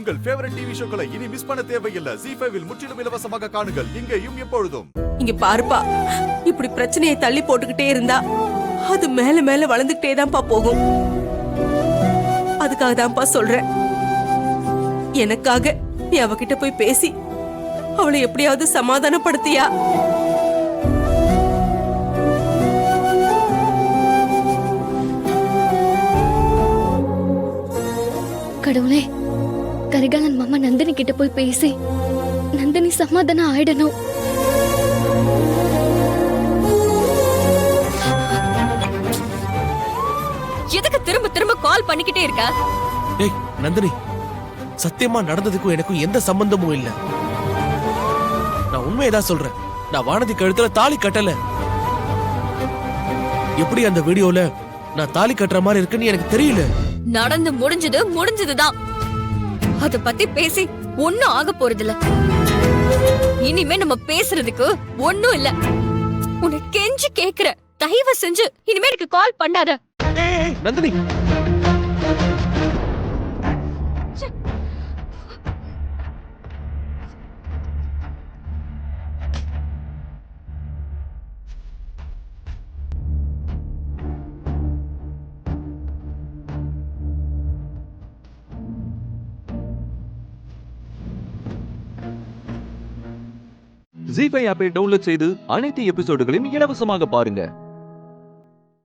உங்கள் favourite TV ஷோக்களை இனி miss பண்ண தேவையில்லை. ZEE5 இல் முற்றிலும் இலவசமாக காணுங்கள். இங்கேயும் எப்பொழுதும். இங்க பாருப்பா, இப்படி பிரச்சனையை தள்ளி போட்டுக்கிட்டே இருந்தா அது மேல மேல வளர்ந்துகிட்டே தான்ப்பா போகும். அதுக்காக தான்ப்பா சொல்றேன், எனக்காக நீ அவகிட்ட போய் பேசி அவளை எப்படியாவது சமாதானப்படுத்தியா? கடவுளே, கரிகாலன் மாமா நந்தினி கிட்ட போய் பேசி நந்தினி சமாதானம் ஆயிடணும். எதுக்கு திரும்ப திரும்ப கால் பண்ணிக்கிட்டே இருக்க? ஏய் நந்தினி, சத்தியமா நடந்ததுக்கும் எனக்கும் எந்த சம்பந்தமும் இல்ல. நான் உண்மையதான் சொல்றேன். நான் வானதி கழுத்துல தாலி கட்டல. எப்படி அந்த வீடியோல நான் தாலி கட்டுற மாதிரி இருக்குன்னு எனக்கு தெரியல. நடந்து முடிஞ்சதுதான். அத பத்தி பேசி ஒன்னும் ஆக போறதில்ல. இனிமே நம்ம பேசுறதுக்கு ஒன்னும் இல்ல. உன்னை கெஞ்சி கேக்குற, தயவு செஞ்சு இனிமே எனக்கு கால் பண்ணாத. நந்தினி, ZEE5 ஆப்பை டவுன்லோட் செய்து அனைத்து எபிசோடுகளையும் இலவசமாக பாருங்க.